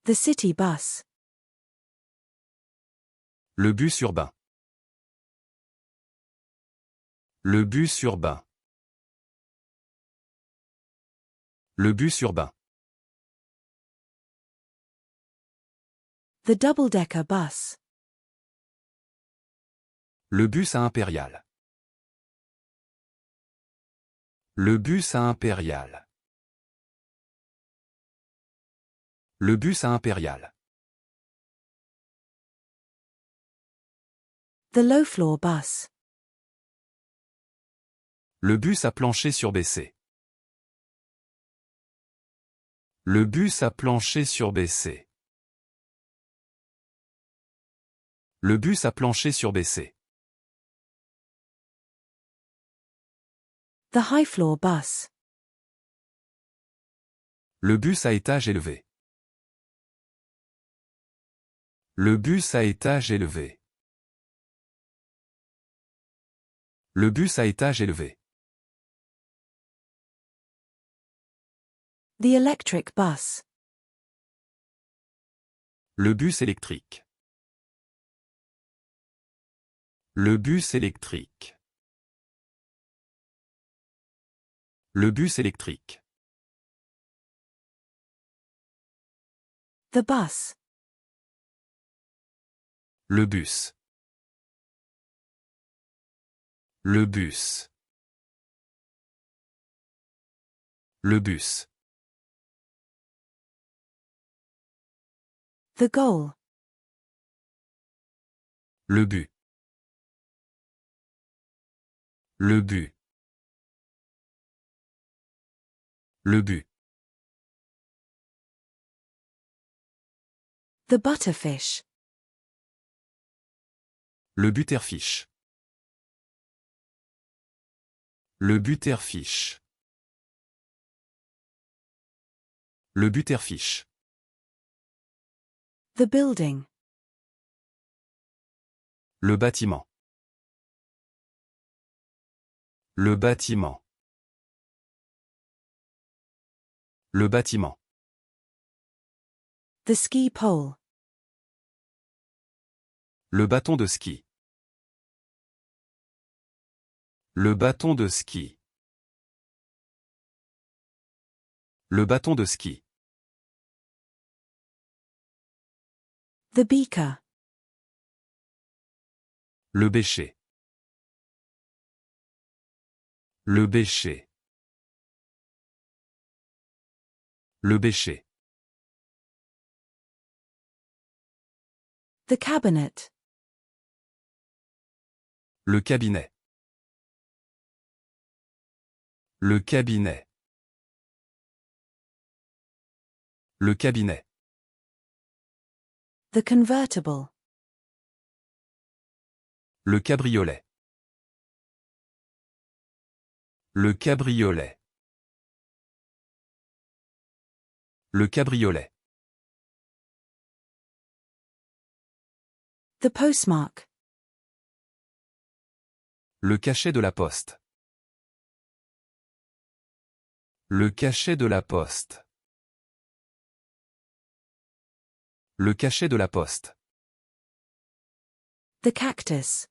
The city bus. Le bus urbain. Le bus urbain. Le bus urbain. The double-decker bus. Le bus à Impérial. Le bus à Impérial. Le bus à Impérial. The low-floor bus. Le bus à plancher surbaissé. Le bus à plancher surbaissé. Le bus à plancher surbaissé. The high-floor bus. Le bus à étage élevé. Le bus à étage élevé. Le bus à étage élevé. The electric bus. Le bus électrique. Le bus électrique. Le bus électrique. The bus. Le bus. Le bus. Le bus. The goal. Le but. Le but. Le but. The butterfish. Le butterfish. Le butterfish. Le butterfish. The building. Le bâtiment. Le bâtiment. Le bâtiment. The ski pole. Le bâton de ski. Le bâton de ski. Le bâton de ski. The beaker. Le bêcher. Le bêcher. Le bêcher. The cabinet. Le cabinet. Le cabinet. Le cabinet. The convertible. Le cabriolet. Le cabriolet. Le cabriolet. The postmark. Le cachet de la poste. Le cachet de la poste. Le cachet de la poste. The cactus.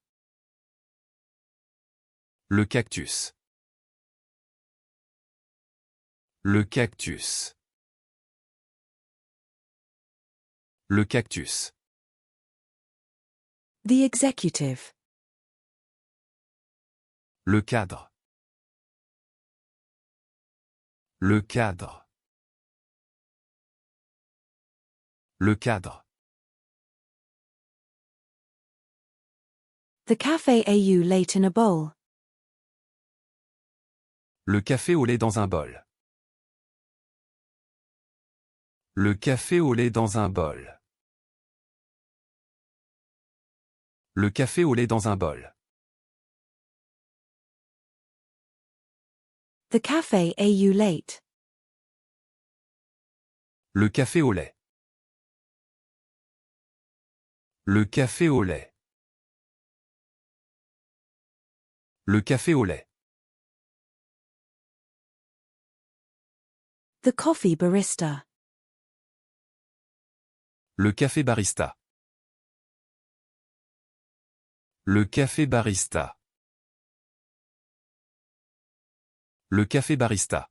Le cactus. Le cactus. Le cactus. The executive. Le cadre. Le cadre. Le cadre. The café au lait in a bowl. Le café au lait dans un bol. Le café au lait dans un bol. Le café au lait dans un bol. The café au lait. Le café au lait. Le café au lait. Le café au lait. The coffee barista. Le café barista. Le café barista. Le café barista.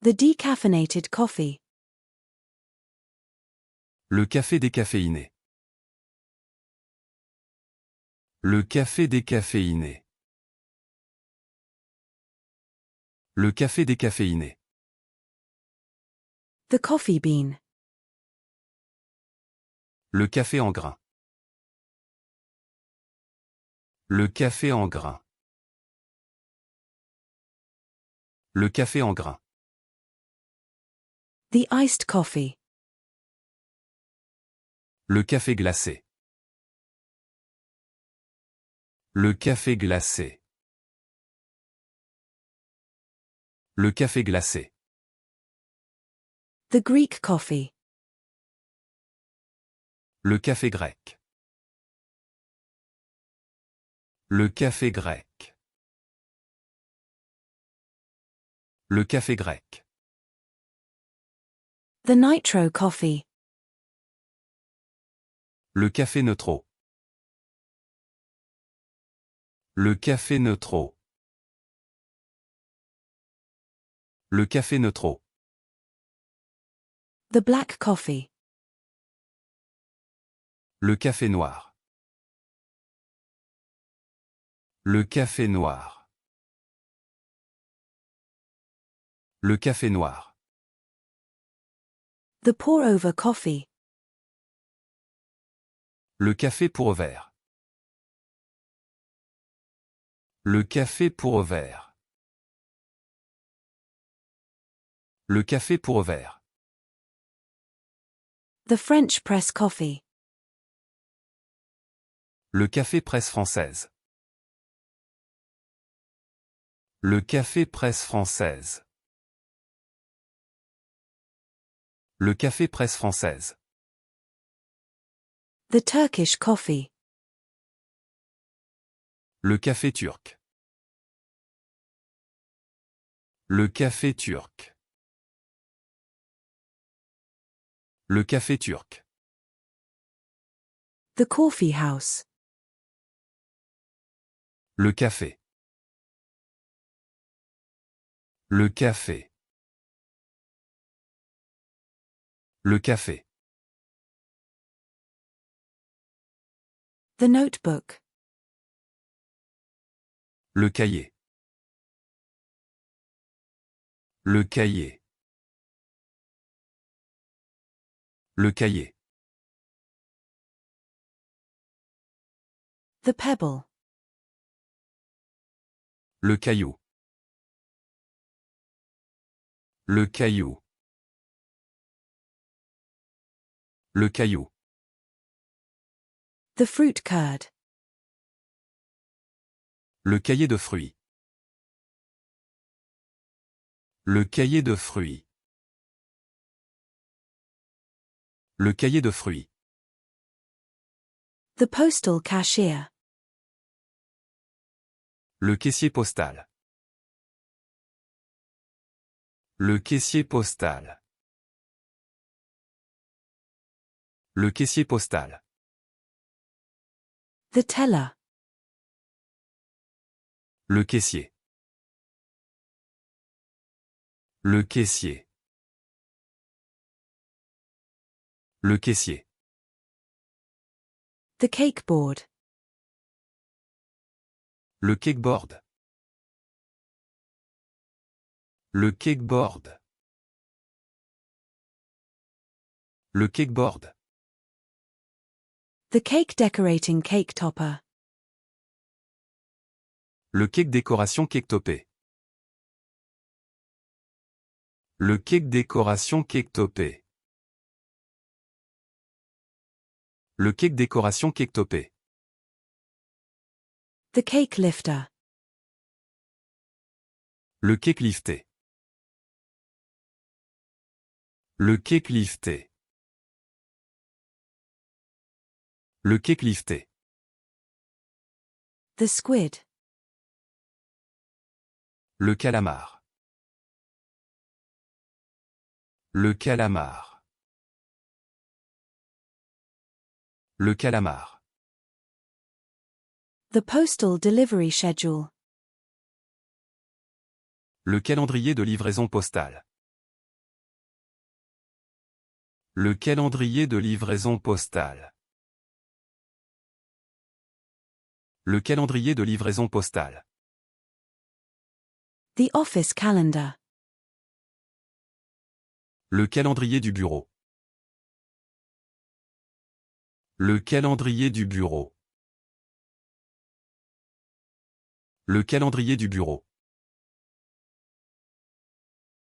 The decaffeinated coffee. Le café décaféiné. Le café décaféiné. Le café décaféiné. The coffee bean. Le café en grains. Le café en grains. Le café en grains. The iced coffee. Le café glacé. Le café glacé. Le café glacé. The Greek coffee. Le café grec. Le café grec. Le café grec. The nitro coffee. Le café neutro. Le café neutro. Le café neutro. The black coffee. Le café noir. Le café noir. Le café noir. The pour-over coffee. Le café pour verre. Le café pour verre. Le café pour verre. The French press coffee. Le café presse française. Le café presse française. Le café presse française. The Turkish coffee. Le café turc. Le café turc. Le café turc. The coffee house. Le café. Le café. Le café. The notebook. Le cahier. Le cahier. Le cahier. The pebble. Le caillou. Le caillou. Le caillou. The fruit curd. Le cahier de fruits. Le cahier de fruits. Le cahier de fruits. The postal cashier. Le caissier postal. Le caissier postal. Le caissier postal. The teller. Le caissier. Le caissier. Le caissier. The cake board. Le cakeboard. Le cakeboard. Le cakeboard. The cake decorating cake topper. Le cake décoration cake topé. Le cake décoration cake topé. Le cake décoration cake topé. The cake lifter. Le cake lifté. Le cake lifté. Le cake lifté. The squid. Le calamar. Le calamar. Le calamar. The postal delivery schedule. Le calendrier de livraison postale. Le calendrier de livraison postale. Le calendrier de livraison postale. The office calendar. Le calendrier du bureau. Le calendrier du bureau. Le calendrier du bureau.